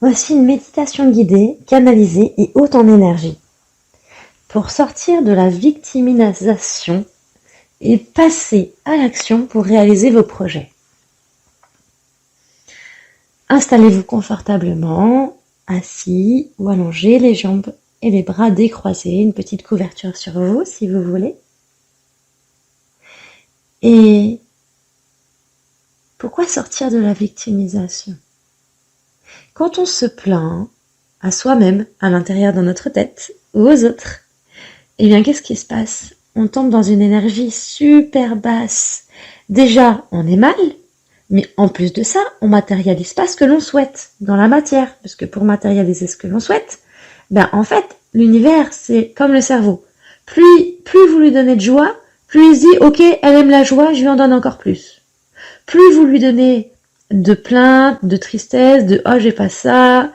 Voici une méditation guidée, canalisée et haute en énergie pour sortir de la victimisation et passer à l'action pour réaliser vos projets. Installez-vous confortablement, assis ou allongé, les jambes et les bras décroisés, une petite couverture sur vous si vous voulez. Et pourquoi sortir de la victimisation ? Quand on se plaint à soi-même, à l'intérieur de notre tête ou aux autres, eh bien qu'est-ce qui se passe ? On tombe dans une énergie super basse. Déjà, on est mal, mais en plus de ça, on matérialise pas ce que l'on souhaite dans la matière, parce que pour matérialiser ce que l'on souhaite, ben en fait, l'univers, c'est comme le cerveau. Plus vous lui donnez de joie, plus il se dit, ok, elle aime la joie, je lui en donne encore plus. Plus vous lui donnez de plainte, de tristesse, de oh j'ai pas ça,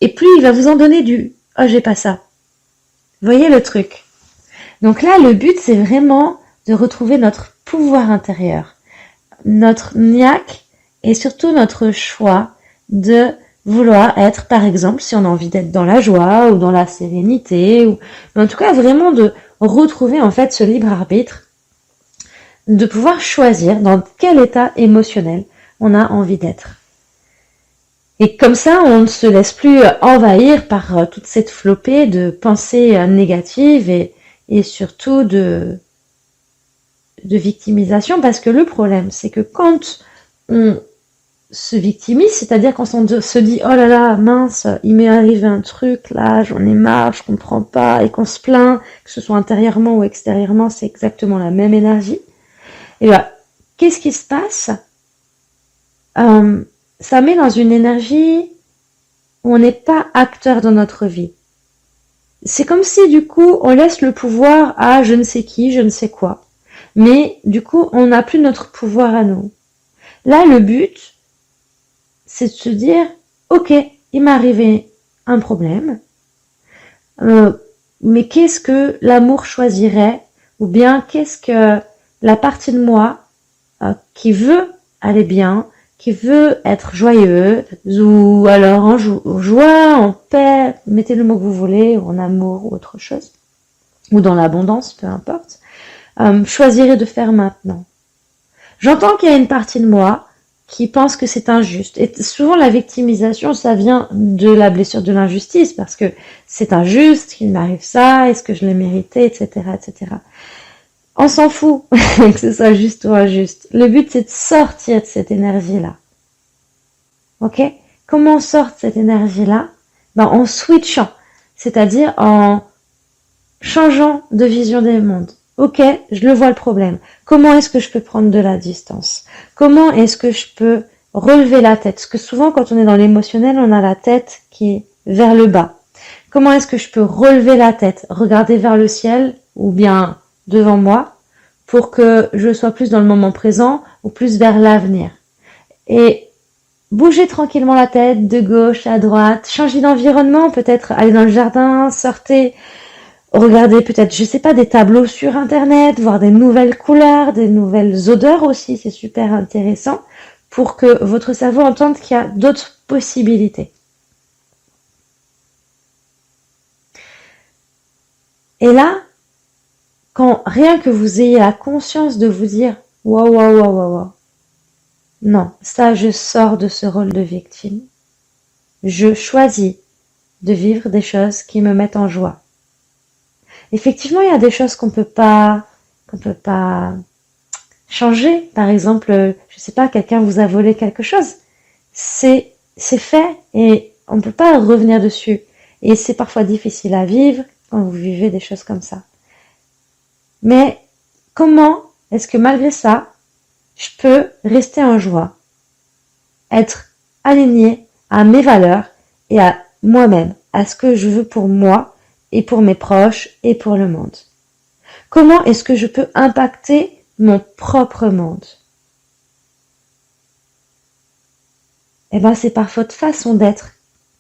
et plus il va vous en donner du oh j'ai pas ça. Vous voyez le truc ? Donc là, le but, c'est vraiment de retrouver notre pouvoir intérieur, notre niaque et surtout notre choix de vouloir être, par exemple, si on a envie d'être dans la joie ou dans la sérénité, ou en tout cas vraiment de retrouver en fait ce libre arbitre, de pouvoir choisir dans quel état émotionnel on a envie d'être. Et comme ça, on ne se laisse plus envahir par toute cette flopée de pensées négatives et surtout de victimisation, parce que le problème, c'est que quand on se victimise, c'est-à-dire quand on se dit « Oh là là, mince, il m'est arrivé un truc, là, j'en ai marre, je comprends pas », et qu'on se plaint, que ce soit intérieurement ou extérieurement, c'est exactement la même énergie, et bien, qu'est-ce qui se passe ? Ça met dans une énergie où on n'est pas acteur dans notre vie. C'est comme si, du coup, on laisse le pouvoir à je ne sais qui, je ne sais quoi. Mais, du coup, on n'a plus notre pouvoir à nous. Là, le but, c'est de se dire, ok, il m'est arrivé un problème, mais qu'est-ce que l'amour choisirait, ou bien qu'est-ce que la partie de moi qui veut aller bien, qui veut être joyeux, ou alors en joie, en paix, mettez le mot que vous voulez, ou en amour, ou autre chose, ou dans l'abondance, peu importe, choisirait de faire maintenant. J'entends qu'il y a une partie de moi qui pense que c'est injuste. Et souvent, la victimisation, ça vient de la blessure de l'injustice, parce que c'est injuste, qu'il m'arrive ça, est-ce que je l'ai mérité, etc., etc. On s'en fout que ce soit juste ou injuste. Le but, c'est de sortir de cette énergie-là. Ok ? Comment on sort de cette énergie-là ? En switchant, c'est-à-dire en changeant de vision des mondes. Ok, je le vois le problème. Comment est-ce que je peux prendre de la distance ? Comment est-ce que je peux relever la tête ? Parce que souvent, quand on est dans l'émotionnel, on a la tête qui est vers le bas. Comment est-ce que je peux relever la tête, regarder vers le ciel ou bien devant moi pour que je sois plus dans le moment présent ou plus vers l'avenir ? Et bougez tranquillement la tête de gauche à droite, changez d'environnement, peut-être aller dans le jardin, sortez, regardez peut-être, je sais pas, des tableaux sur internet, voir des nouvelles couleurs, des nouvelles odeurs aussi, c'est super intéressant pour que votre cerveau entende qu'il y a d'autres possibilités. Et là, quand rien que vous ayez la conscience de vous dire waouh, waouh, waouh, waouh, non, ça je sors de ce rôle de victime. Je choisis de vivre des choses qui me mettent en joie. Effectivement, il y a des choses qu'on peut pas changer. Par exemple, je sais pas, quelqu'un vous a volé quelque chose. C'est fait et on peut pas revenir dessus. Et c'est parfois difficile à vivre quand vous vivez des choses comme ça. Mais comment est-ce que malgré ça, je peux rester en joie, être aligné à mes valeurs et à moi-même, à ce que je veux pour moi et pour mes proches et pour le monde. Comment est-ce que je peux impacter mon propre monde ? Eh bien, c'est par votre façon d'être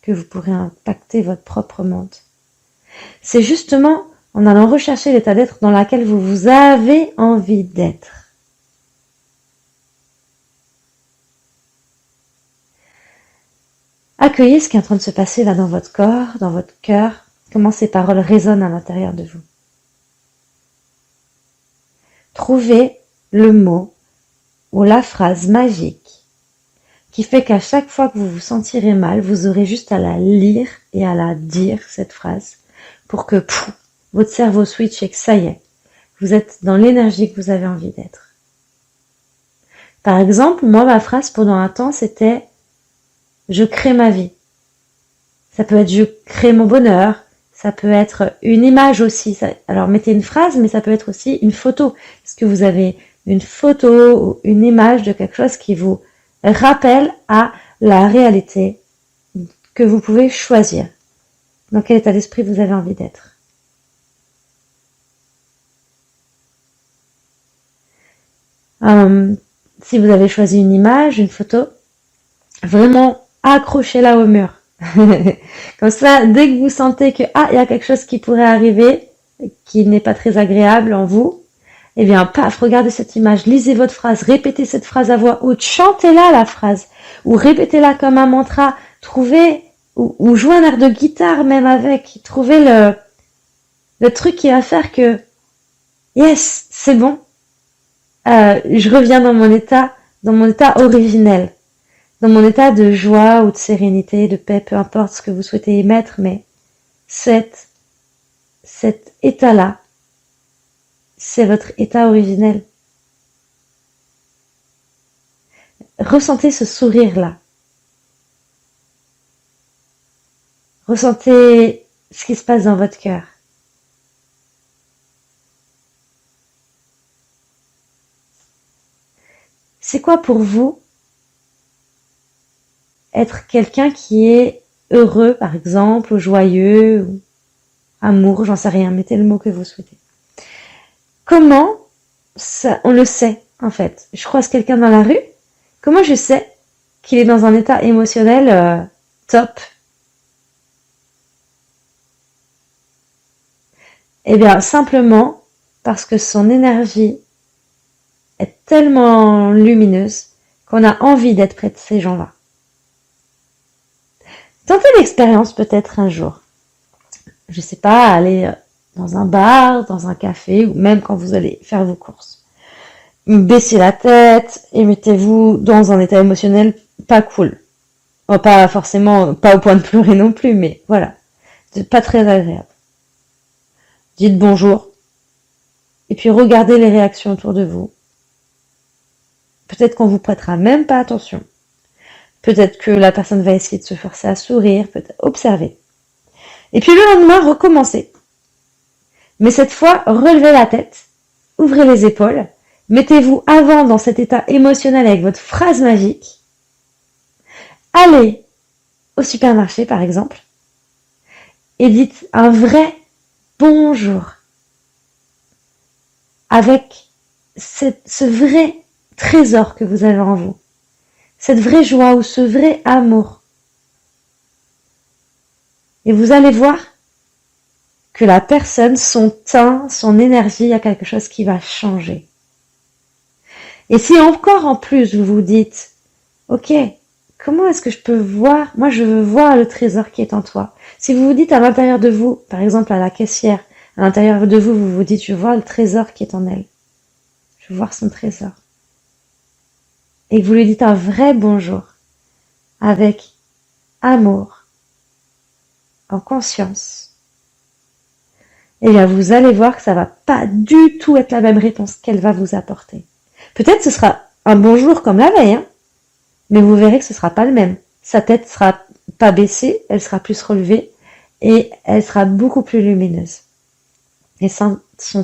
que vous pourrez impacter votre propre monde. C'est justement en allant rechercher l'état d'être dans lequel vous avez envie d'être. Accueillez ce qui est en train de se passer là dans votre corps, dans votre cœur, comment ces paroles résonnent à l'intérieur de vous. Trouvez le mot ou la phrase magique qui fait qu'à chaque fois que vous vous sentirez mal, vous aurez juste à la lire et à la dire, cette phrase, pour que votre cerveau switch et que ça y est, vous êtes dans l'énergie que vous avez envie d'être. Par exemple, moi, ma phrase pendant un temps, c'était « Je crée ma vie ». Ça peut être « Je crée mon bonheur ». Ça peut être une image aussi. Alors, mettez une phrase, mais ça peut être aussi une photo. Est-ce que vous avez une photo ou une image de quelque chose qui vous rappelle à la réalité que vous pouvez choisir? Dans quel état d'esprit vous avez envie d'être? Si vous avez choisi une image, une photo, vraiment accrochez-la au mur. Comme ça, dès que vous sentez que il y a quelque chose qui pourrait arriver, qui n'est pas très agréable en vous, eh bien, paf, regardez cette image, lisez votre phrase, répétez cette phrase à voix haute, chantez-la la phrase, ou répétez-la comme un mantra, trouvez, ou jouez un air de guitare même avec, trouvez le truc qui va faire que, yes, c'est bon, je reviens dans mon état originel, dans mon état de joie ou de sérénité, de paix, peu importe ce que vous souhaitez y mettre, mais cet état-là, c'est votre état originel. Ressentez ce sourire-là. Ressentez ce qui se passe dans votre cœur. C'est quoi pour vous être quelqu'un qui est heureux, par exemple, ou joyeux, ou amour, j'en sais rien, mettez le mot que vous souhaitez. Comment ça, on le sait, en fait? Je croise quelqu'un dans la rue, comment je sais qu'il est dans un état émotionnel top? Eh bien, simplement parce que son énergie est tellement lumineuse qu'on a envie d'être près de ces gens-là. Tentez l'expérience peut-être un jour. Je sais pas, aller dans un bar, dans un café, ou même quand vous allez faire vos courses. Baissez la tête et mettez-vous dans un état émotionnel pas cool. Oh, pas forcément, pas au point de pleurer non plus, mais voilà. Pas très agréable. Dites bonjour. Et puis regardez les réactions autour de vous. Peut-être qu'on vous prêtera même pas attention. Peut-être que la personne va essayer de se forcer à sourire, peut-être observer. Et puis le lendemain, recommencez. Mais cette fois, relevez la tête, ouvrez les épaules, mettez-vous avant dans cet état émotionnel avec votre phrase magique. Allez au supermarché, par exemple, et dites un vrai bonjour avec ce vrai trésor que vous avez en vous, cette vraie joie ou ce vrai amour. Et vous allez voir que la personne, son teint, son énergie, il y a quelque chose qui va changer. Et si encore en plus vous vous dites, ok, comment est-ce que je peux voir, moi je veux voir le trésor qui est en toi. Si vous vous dites à l'intérieur de vous, par exemple à la caissière, à l'intérieur de vous, vous vous dites, je veux voir le trésor qui est en elle. Je veux voir son trésor. Et que vous lui dites un vrai bonjour, avec amour, en conscience, et bien vous allez voir que ça va pas du tout être la même réponse qu'elle va vous apporter. Peut-être ce sera un bonjour comme la veille, hein, mais vous verrez que ce sera pas le même. Sa tête sera pas baissée, elle sera plus relevée et elle sera beaucoup plus lumineuse. Et son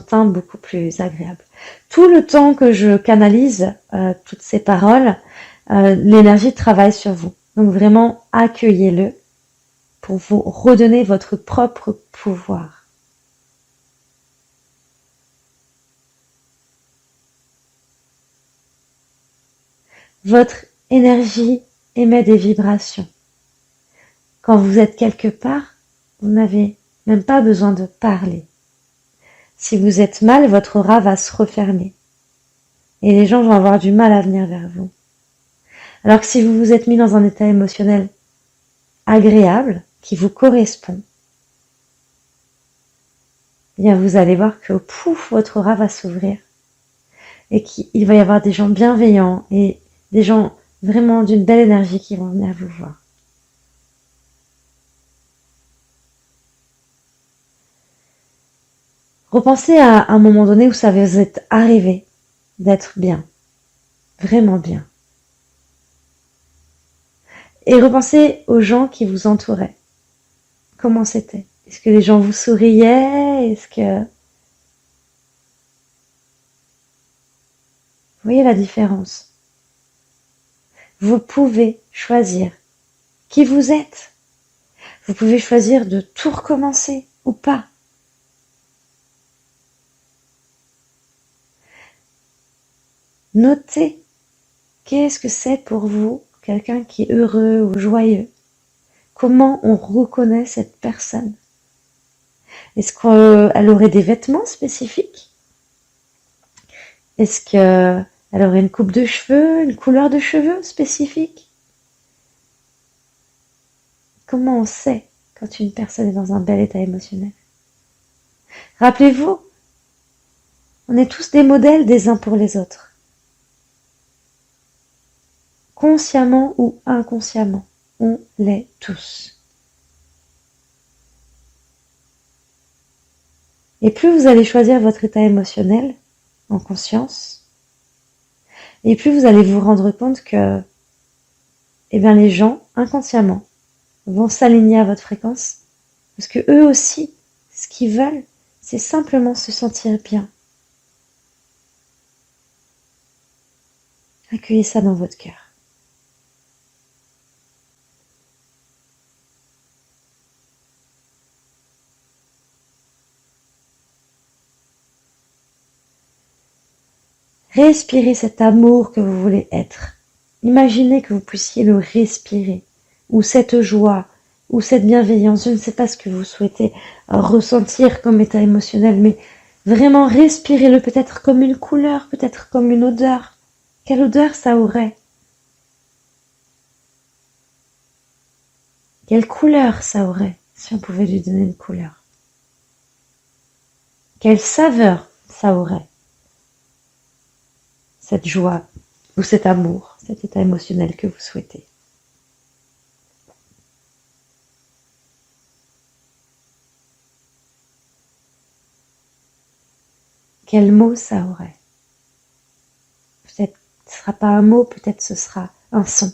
teint beaucoup plus agréable. Tout le temps que je canalise toutes ces paroles, l'énergie travaille sur vous. Donc vraiment, accueillez-le pour vous redonner votre propre pouvoir. Votre énergie émet des vibrations. Quand vous êtes quelque part, vous n'avez même pas besoin de parler. Si vous êtes mal, votre aura va se refermer. Et les gens vont avoir du mal à venir vers vous. Alors que si vous vous êtes mis dans un état émotionnel agréable, qui vous correspond, eh bien vous allez voir que pouf, votre aura va s'ouvrir et qu'il va y avoir des gens bienveillants et des gens vraiment d'une belle énergie qui vont venir vous voir. Repensez à un moment donné où ça vous est arrivé d'être bien, vraiment bien. Et repensez aux gens qui vous entouraient. Comment c'était? Est-ce que les gens vous souriaient? Est-ce que... Vous voyez la différence? Vous pouvez choisir qui vous êtes. Vous pouvez choisir de tout recommencer ou pas. Notez qu'est-ce que c'est pour vous, quelqu'un qui est heureux ou joyeux. Comment on reconnaît cette personne? Est-ce qu'elle aurait des vêtements spécifiques? Est-ce qu'elle aurait une coupe de cheveux, une couleur de cheveux spécifique? Comment on sait quand une personne est dans un bel état émotionnel? Rappelez-vous, on est tous des modèles des uns pour les autres. Consciemment ou inconsciemment, on l'est tous. Et plus vous allez choisir votre état émotionnel en conscience, et plus vous allez vous rendre compte que, eh bien, les gens, inconsciemment, vont s'aligner à votre fréquence, parce que eux aussi, ce qu'ils veulent, c'est simplement se sentir bien. Accueillez ça dans votre cœur. Respirez cet amour que vous voulez être. Imaginez que vous puissiez le respirer, ou cette joie, ou cette bienveillance. Je ne sais pas ce que vous souhaitez ressentir comme état émotionnel, mais vraiment respirez-le peut-être comme une couleur, peut-être comme une odeur. Quelle odeur ça aurait? Quelle couleur ça aurait, si on pouvait lui donner une couleur? Quelle saveur ça aurait? Cette joie ou cet amour, cet état émotionnel que vous souhaitez. Quel mot ça aurait? Peut-être ce ne sera pas un mot, peut-être ce sera un son.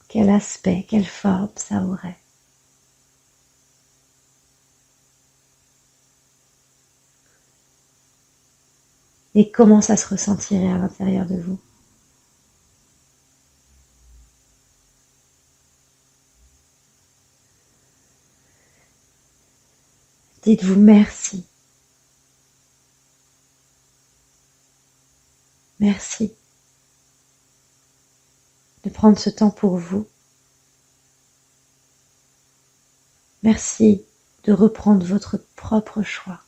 Quel aspect, quelle forme ça aurait? Et comment ça se ressentirait à l'intérieur de vous? Dites-vous merci. Merci de prendre ce temps pour vous. Merci de reprendre votre propre choix.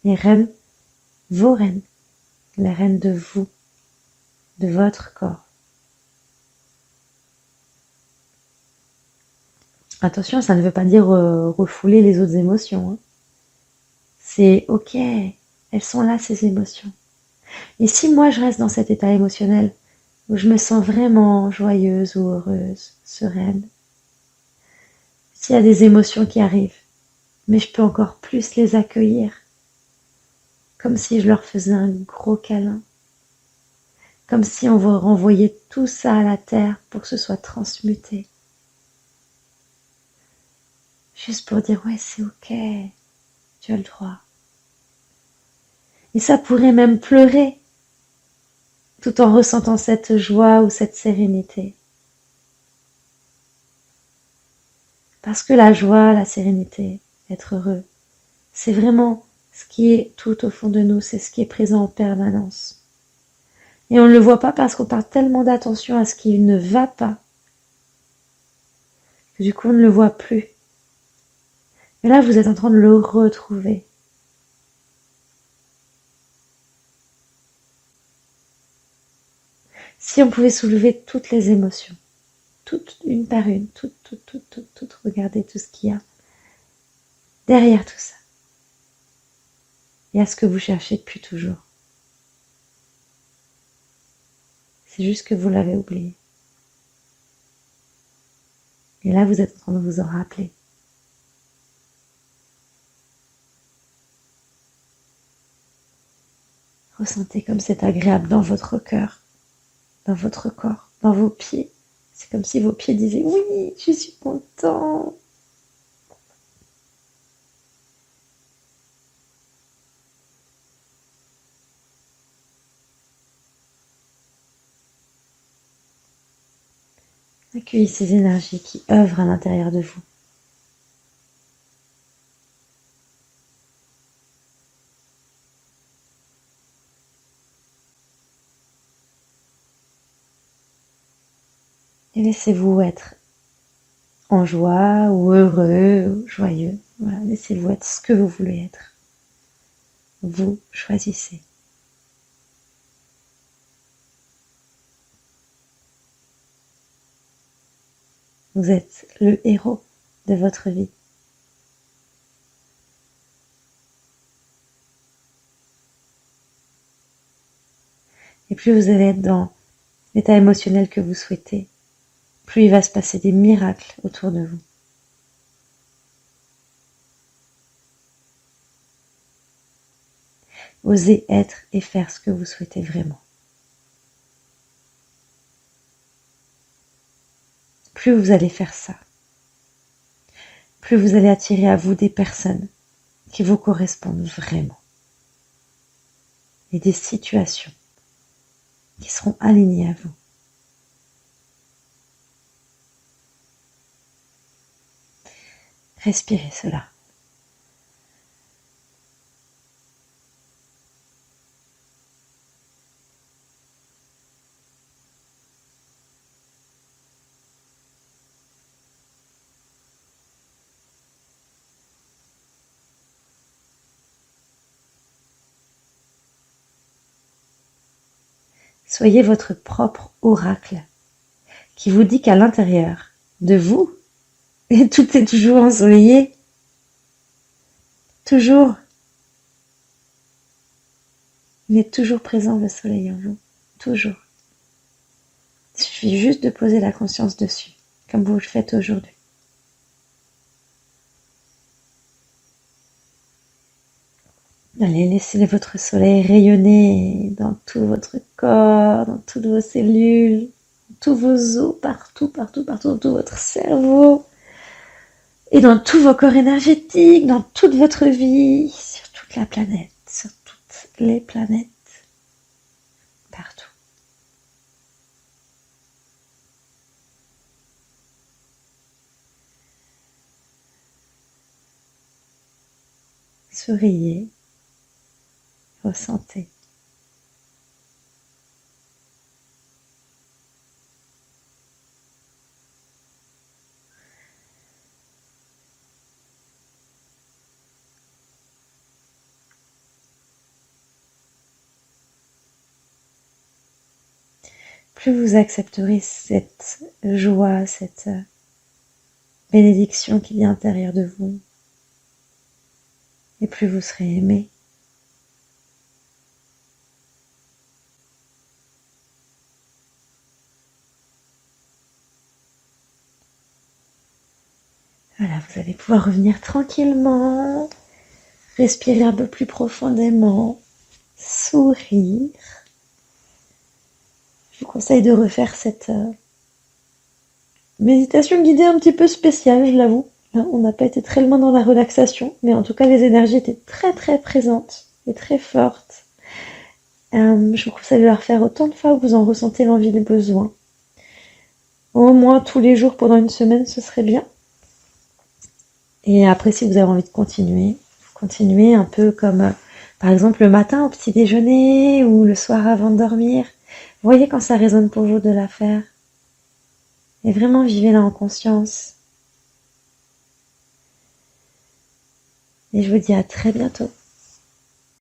Les reines, vos reines, les reines de vous, de votre corps. Attention, ça ne veut pas dire refouler les autres émotions. Hein. C'est ok, elles sont là ces émotions. Et si moi je reste dans cet état émotionnel où je me sens vraiment joyeuse ou heureuse, sereine, s'il y a des émotions qui arrivent, mais je peux encore plus les accueillir, comme si je leur faisais un gros câlin, comme si on renvoyait tout ça à la terre pour que ce soit transmuté. Juste pour dire, ouais, c'est ok, tu as le droit. Et ça pourrait même pleurer, tout en ressentant cette joie ou cette sérénité. Parce que la joie, la sérénité, être heureux, c'est vraiment ce qui est tout au fond de nous, c'est ce qui est présent en permanence. Et on ne le voit pas parce qu'on porte tellement d'attention à ce qui ne va pas, que du coup on ne le voit plus. Mais là, vous êtes en train de le retrouver. Si on pouvait soulever toutes les émotions, toutes une par une, toutes, regardez tout ce qu'il y a derrière tout ça. Il y a ce que vous cherchez depuis toujours. C'est juste que vous l'avez oublié. Et là, vous êtes en train de vous en rappeler. Ressentez comme c'est agréable dans votre cœur, dans votre corps, dans vos pieds. C'est comme si vos pieds disaient « Oui, je suis content !» Accueillez ces énergies qui œuvrent à l'intérieur de vous. Et laissez-vous être en joie ou heureux ou joyeux. Voilà, laissez-vous être ce que vous voulez être. Vous choisissez. Vous êtes le héros de votre vie. Et plus vous allez être dans l'état émotionnel que vous souhaitez, plus il va se passer des miracles autour de vous. Osez être et faire ce que vous souhaitez vraiment. Plus vous allez faire ça, plus vous allez attirer à vous des personnes qui vous correspondent vraiment. Et des situations qui seront alignées à vous. Respirez cela. Soyez votre propre oracle qui vous dit qu'à l'intérieur de vous, et tout est toujours ensoleillé. Toujours. Il est toujours présent le soleil en vous. Toujours. Il suffit juste de poser la conscience dessus, comme vous le faites aujourd'hui. Allez, laissez votre soleil rayonner dans tout votre corps, dans toutes vos cellules, dans tous vos os, partout, dans tout votre cerveau, et dans tous vos corps énergétiques, dans toute votre vie, sur toute la planète, sur toutes les planètes, partout. Souriez, ressentez. Plus vous accepterez cette joie, cette bénédiction qui est à l'intérieur de vous, et plus vous serez aimé. Voilà, vous allez pouvoir revenir tranquillement, respirer un peu plus profondément, sourire. Je vous conseille de refaire cette méditation guidée un petit peu spéciale, je l'avoue. Là, on n'a pas été très loin dans la relaxation, mais en tout cas les énergies étaient très très présentes et très fortes. Je vous conseille de la refaire autant de fois que vous en ressentez l'envie et le besoin. Au moins tous les jours pendant une semaine, ce serait bien. Et après, si vous avez envie de continuer, vous continuez un peu comme, par exemple, le matin au petit déjeuner ou le soir avant de dormir. Vous voyez quand ça résonne pour vous de la faire. Et vraiment, vivez-la en conscience. Et je vous dis à très bientôt.